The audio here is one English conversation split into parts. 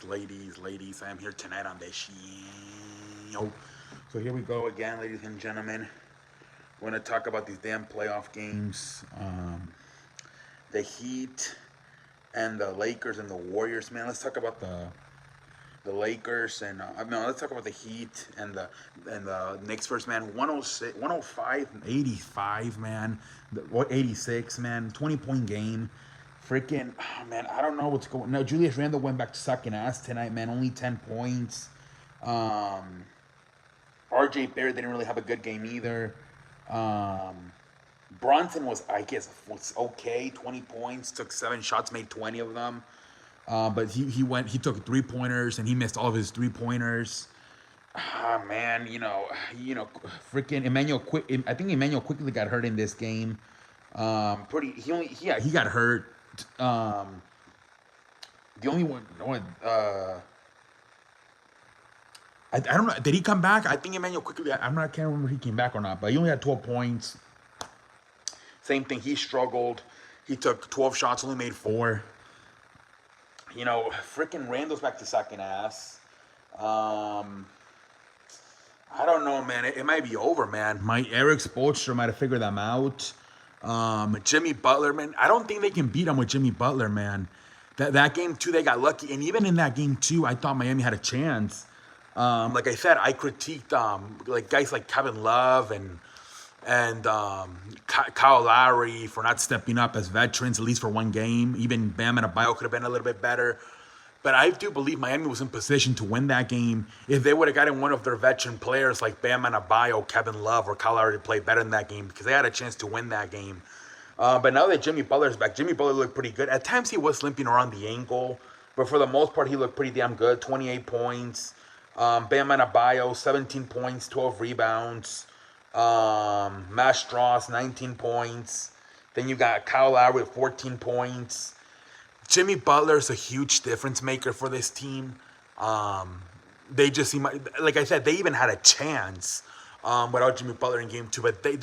ladies, I am here tonight on the show. So here we go again, ladies and gentlemen. We're gonna talk about these damn playoff games. The Heat and the Lakers and the Warriors. Man, let's talk about the Lakers and let's talk about the Heat and the Knicks first, man. 106, 105, 85, man. 86, man. 20-point game. Freaking, man, I don't know what's going on. No, Julius Randle went back to sucking ass tonight, man. Only 10 points. RJ Barrett didn't really have a good game either. Bronson was, I guess, was okay. 20 points, took 7 shots, made 20 of them. But he took 3-pointers and he missed all of his 3-pointers. Man, freaking Emmanuel I think Emmanuel quickly got hurt in this game. He got hurt. The only one, I don't know. Did he come back? I think Emmanuel quickly. I can't remember if he came back or not. But he only had 12 points. Same thing. He struggled. He took 12 shots, only made 4. Freaking Randall's back to sucking ass. I don't know, man. It might be over, man. Eric Spoelstra might have figured them out. Jimmy Butler, man. I don't think they can beat him with Jimmy Butler, man. That game 2, they got lucky. And even in that game 2, I thought Miami had a chance. Like I said, I critiqued like guys like Kevin Love and Kyle Lowry for not stepping up as veterans, at least for one game. Even Bam Adebayo could have been a little bit better. But I do believe Miami was in position to win that game if they would have gotten one of their veteran players like Bam Adebayo, Kevin Love, or Kyle Lowry to play better in that game because they had a chance to win that game. But now that Jimmy Butler's back, Jimmy Butler looked pretty good. At times he was limping around the ankle, but for the most part he looked pretty damn good. 28 points. Bam Adebayo, 17 points, 12 rebounds. Matt Strauss, 19 points. Then you got Kyle Lowry with 14 points. Jimmy Butler is a huge difference maker for this team. They just seem like I said, they even had a chance without Jimmy Butler in game 2, but they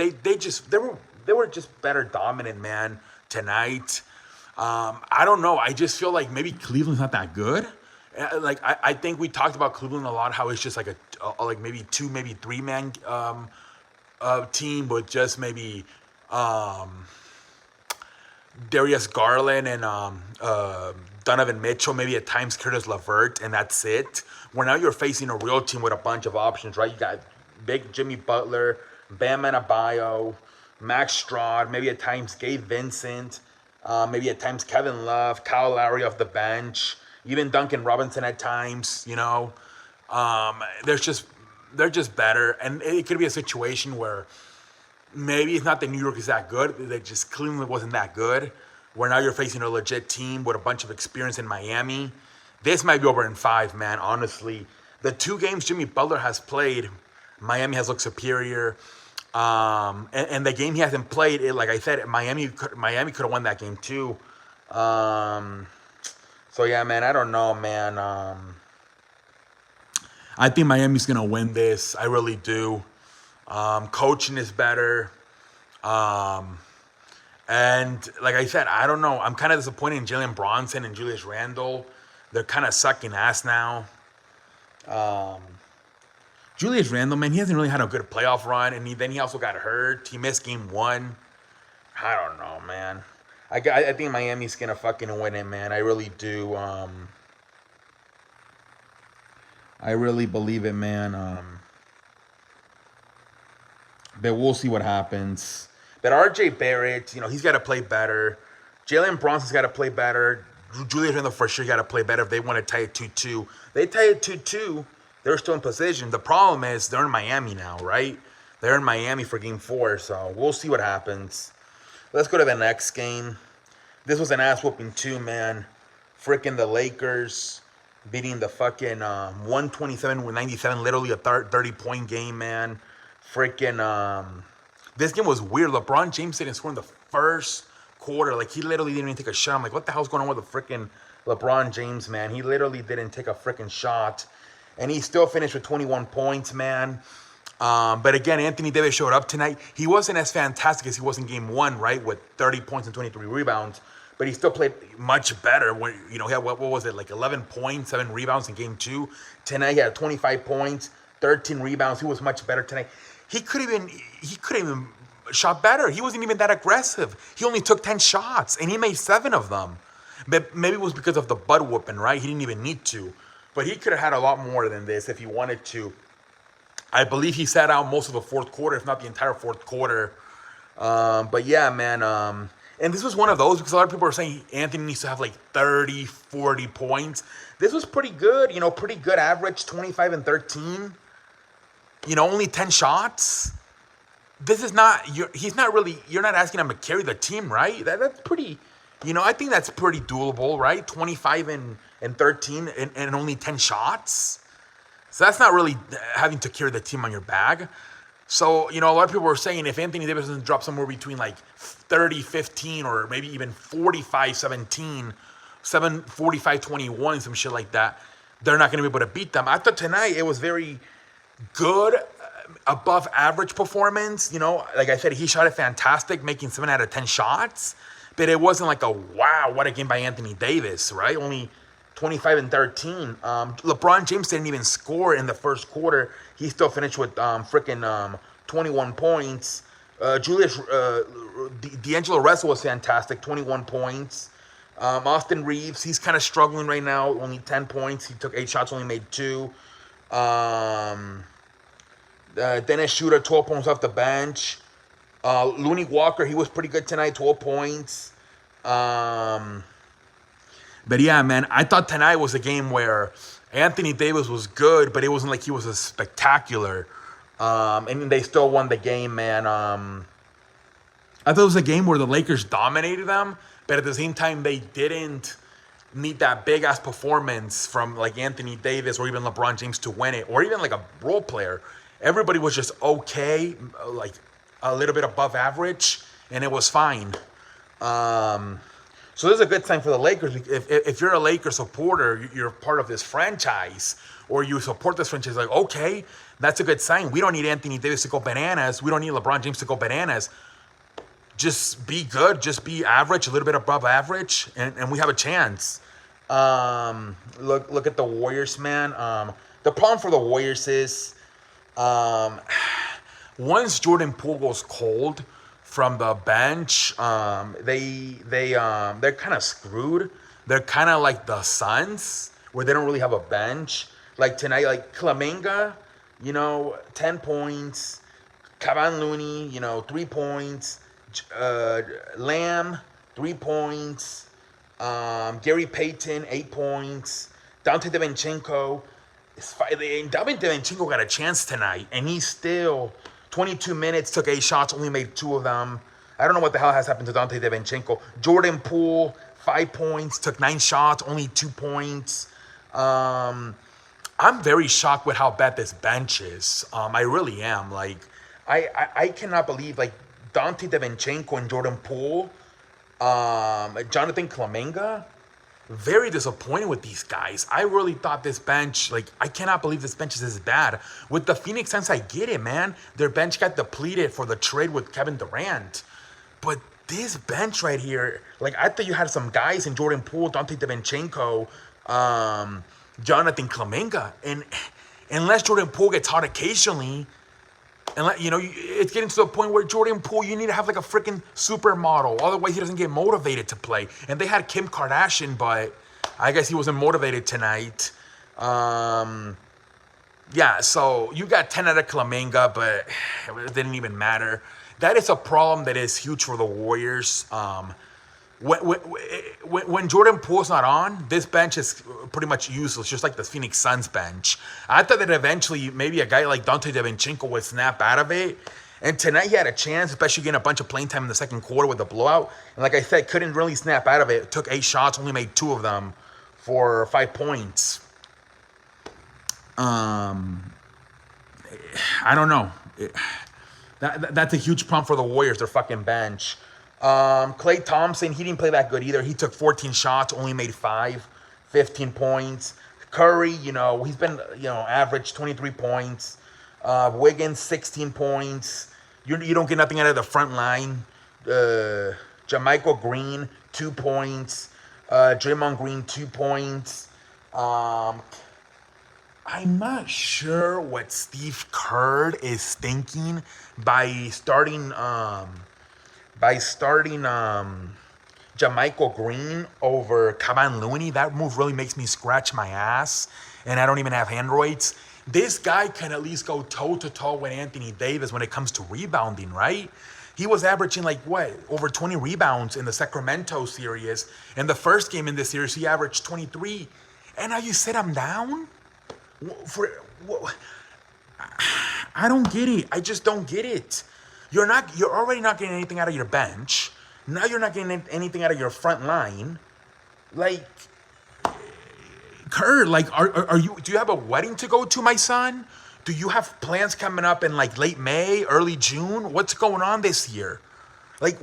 were just better dominant, man, tonight. I don't know. I just feel like maybe Cleveland's not that good. Like I think we talked about Cleveland a lot, how it's just like a like maybe 2, maybe 3-man team with just maybe Darius Garland and Donovan Mitchell, maybe at times Curtis LeVert, and that's it. Where now you're facing a real team with a bunch of options, right? You got big Jimmy Butler, Bam Adebayo, Max Strud, maybe at times Gabe Vincent, maybe at times Kevin Love, Kyle Lowry off the bench, even Duncan Robinson at times. They're just better, and it could be a situation where maybe it's not that New York is that good. They just Cleveland wasn't that good. Where now you're facing a legit team with a bunch of experience in Miami. This might be over in 5, man. Honestly, the 2 games Jimmy Butler has played, Miami has looked superior. And the game he hasn't played, like I said, Miami could have won that game too. So yeah, man. I don't know, man. I think Miami's gonna win this. I really do. Coaching is better. And like I said, I don't know. I'm kind of disappointed in Jalen Bronson and Julius Randle. They're kind of sucking ass now. Julius Randle, man, he hasn't really had a good playoff run. And then he also got hurt. He missed game 1. I don't know, man. I think Miami's going to fucking win it, man. I really do. I really believe it, man. But we'll see what happens. But RJ Barrett, he's got to play better. Jalen Bronson's got to play better. Julius Randle for sure got to play better if they want to tie it 2-2. They tie it 2-2. They're still in position. The problem is they're in Miami now, right? They're in Miami for game 4, so we'll see what happens. Let's go to the next game. This was an ass whooping too, man. Freaking the Lakers beating the fucking 127-97, literally a 30-point game, man. Freaking, this game was weird. LeBron James didn't score in the first quarter. Like, he literally didn't even take a shot. I'm like, what the hell's going on with the freaking LeBron James, man? He literally didn't take a freaking shot. And he still finished with 21 points, man. But again, Anthony Davis showed up tonight. He wasn't as fantastic as he was in game 1, right? With 30 points and 23 rebounds. but he still played much better. When he had what was it, like 11 points, 7 rebounds in game 2. Tonight he had 25 points, 13 rebounds. He was much better tonight. He could have even shot better. He wasn't even that aggressive. He only took 10 shots and he made 7 of them. But maybe it was because of the butt whooping, right? He didn't even need to. But he could have had a lot more than this if he wanted to. I believe he sat out most of the fourth quarter, if not the entire fourth quarter. But yeah, man. And this was one of those because a lot of people are saying Anthony needs to have like 30, 40 points. This was pretty good, pretty good average, 25 and 13. Only 10 shots. This is not, you're not asking him to carry the team, right? That's pretty, I think that's pretty doable, right? 25 and 13 and only 10 shots. So that's not really having to carry the team on your back. So, a lot of people were saying if Anthony Davis doesn't drop somewhere between like 30-15 or maybe even 45-17, 45-21, some shit like that, they're not going to be able to beat them. I thought tonight it was very good, above average performance. Like I said, he shot it fantastic, making 7 out of 10 shots. But it wasn't like a wow, what a game by Anthony Davis, right? Only 25 and 13. LeBron James didn't even score in the first quarter. He still finished with 21 points. D'Angelo Russell was fantastic, 21 points. Austin Reeves, he's kind of struggling right now, only 10 points. He took 8 shots, only made 2. Dennis Schroeder, 12 points off the bench. Looney Walker, he was pretty good tonight, 12 points. But yeah, man, I thought tonight was a game where Anthony Davis was good, but it wasn't like he was a spectacular. And they still won the game, man. I thought it was a game where the Lakers dominated them, but at the same time, they didn't need that big-ass performance from like Anthony Davis or even LeBron James to win it, or even like a role player. Everybody was just okay, like a little bit above average, and it was fine. So this is a good sign for the Lakers. If you're a Lakers supporter, you're part of this franchise, or you support this franchise, like, okay, that's a good sign. We don't need Anthony Davis to go bananas. We don't need LeBron James to go bananas. Just be good. Just be average, a little bit above average, and we have a chance. Look at the Warriors, man. The problem for the Warriors is once Jordan Poole goes cold from the bench, they're kind of screwed. They're kind of like the Suns, where they don't really have a bench. Like tonight, like Kuminga, 10 points. Kevon Looney, 3 points. Lamb, 3 points. Gary Payton, 8 points. Dante DiVincenzo. DiVincenzo got a chance tonight, and he's still 22 minutes, took 8 shots, only made 2 of them. I don't know what the hell has happened to Dante DiVincenzo. Jordan Poole, 5 points, took 9 shots, only 2 points. I'm very shocked with how bad this bench is. I really am. Like, I cannot believe, like, Dante DiVincenzo and Jordan Poole, Jonathan Kuminga, very disappointed with these guys. I really thought this bench, like, I cannot believe this bench is this bad. With the Phoenix Suns, I get it, man. Their bench got depleted for the trade with Kevin Durant. But this bench right here, like, I thought you had some guys in Jordan Poole, Dante DiVincenzo, Jonathan Kuminga. And unless Jordan Poole gets hot occasionally, and it's getting to the point where Jordan Poole, you need to have like a freaking supermodel. Otherwise, he doesn't get motivated to play. And they had Kim Kardashian, but I guess he wasn't motivated tonight. Yeah, so you got 10 out of Kuminga, but it didn't even matter. That is a problem that is huge for the Warriors. When Jordan Poole's not on, this bench is pretty much useless, just like the Phoenix Suns bench. I thought that eventually maybe a guy like Dante DiVincenzo would snap out of it. And tonight he had a chance, especially getting a bunch of playing time in the second quarter with the blowout. And like I said, couldn't really snap out of it. Took 8 shots, only made 2 of them for 5 points. I don't know. That's a huge problem for the Warriors, their fucking bench. Klay Thompson, he didn't play that good either. He took 14 shots, only made 5, 15 points. Curry, he's been, average 23 points. Wiggins, 16 points. You don't get nothing out of the front line. JaMychal Green, 2 points. Draymond Green, 2 points. I'm not sure what Steve Kerr is thinking by starting Jamichael Green over Kevon Looney. That move really makes me scratch my ass, and I don't even have handroids. This guy can at least go toe-to-toe with Anthony Davis when it comes to rebounding, right? He was averaging over 20 rebounds in the Sacramento series. In the first game in this series, he averaged 23. And now you sit him down? I don't get it. I just don't get it. You're already not getting anything out of your bench. Now you're not getting anything out of your front line. Like, Kerr, do you have a wedding to go to, my son? Do you have plans coming up in late May, early June? What's going on this year?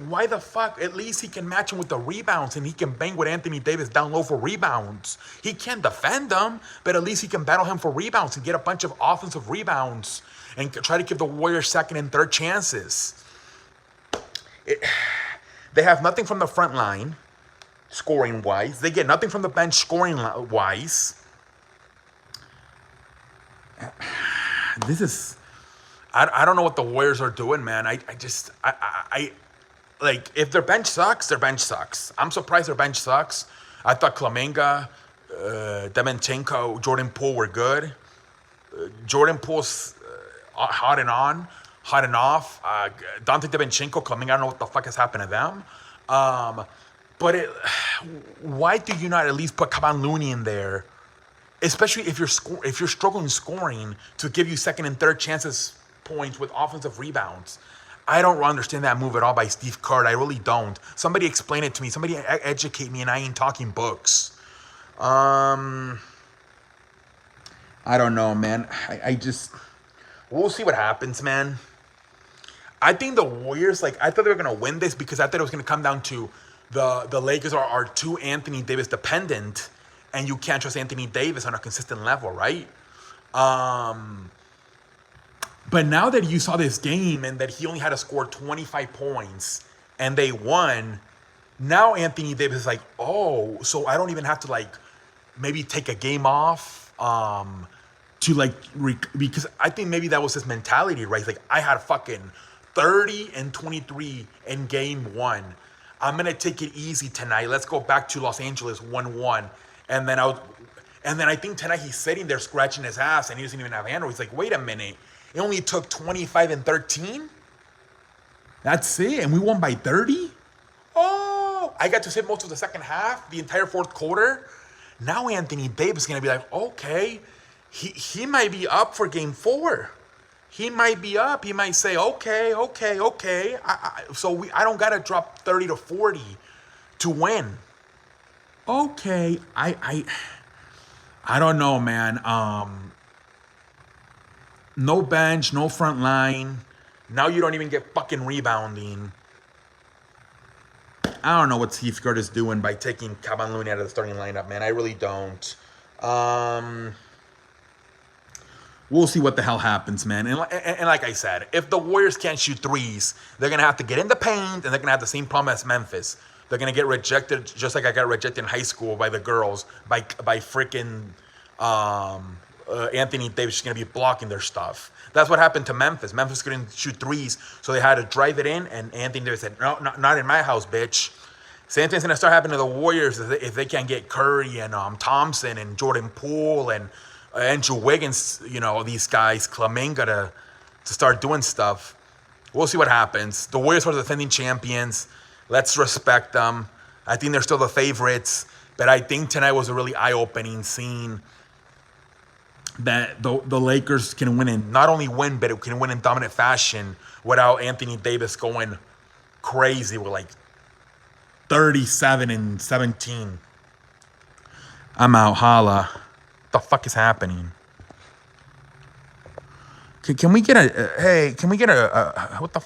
Why the fuck? At least he can match him with the rebounds and he can bang with Anthony Davis down low for rebounds. He can't defend them, but at least he can battle him for rebounds and get a bunch of offensive rebounds and try to give the Warriors second and third chances. They have nothing from the front line, scoring-wise. They get nothing from the bench, scoring-wise. This is... I don't know what the Warriors are doing, man. If their bench sucks, their bench sucks. I'm surprised their bench sucks. I thought Kuminga, Demenchenko, Jordan Poole were good. Jordan Poole's hot and off. Dante Demenchenko, Kuminga, I don't know what the fuck has happened to them. Why do you not at least put Kevon Looney in there? Especially if you're struggling scoring, to give you second and third chances points with offensive rebounds. I don't understand that move at all by Steve Kerr. I really don't. Somebody explain it to me. Somebody educate me, and I ain't talking books. I don't know, man. We'll see what happens, man. I think the Warriors, I thought they were going to win this because I thought it was going to come down to the Lakers are too Anthony Davis dependent, and you can't trust Anthony Davis on a consistent level, right? But now that you saw this game and that he only had to score 25 points and they won, now Anthony Davis is so I don't even have to maybe take a game off because I think maybe that was his mentality, right? I had fucking 30 and 23 in game one. I'm going to take it easy tonight. Let's go back to Los Angeles 1-1. And then I think tonight he's sitting there scratching his ass and he doesn't even have hand. He's like, wait a minute. It only took 25 and 13? That's it? And we won by 30? Oh, I got to sit most of the second half, the entire fourth quarter. Now Anthony Davis is going to be like, okay, he might be up for game 4. He might be up. He might say, okay. I don't got to drop 30 to 40 to win. Okay, I don't know, man. No bench, no front line. Now you don't even get fucking rebounding. I don't know what Steve Kerr is doing by taking Kevon Looney out of the starting lineup, man. I really don't. We'll see what the hell happens, man. And like I said, if the Warriors can't shoot threes, they're going to have to get in the paint, and they're going to have the same problem as Memphis. They're going to get rejected just like I got rejected in high school by the girls, by freaking Anthony Davis is going to be blocking their stuff. That's what happened to Memphis. Memphis couldn't shoot threes, so they had to drive it in, and Anthony Davis said, no, not in my house, bitch. Same thing's going to start happening to the Warriors if they can't get Curry and Thompson and Jordan Poole and Andrew Wiggins, these guys, Kuminga to start doing stuff. We'll see what happens. The Warriors are the defending champions. Let's respect them. I think they're still the favorites, but I think tonight was a really eye-opening scene that the Lakers can win and not only win, but it can win in dominant fashion without Anthony Davis going crazy with 37 and 17. I'm out. Holla. What the fuck is happening? Can we get a what the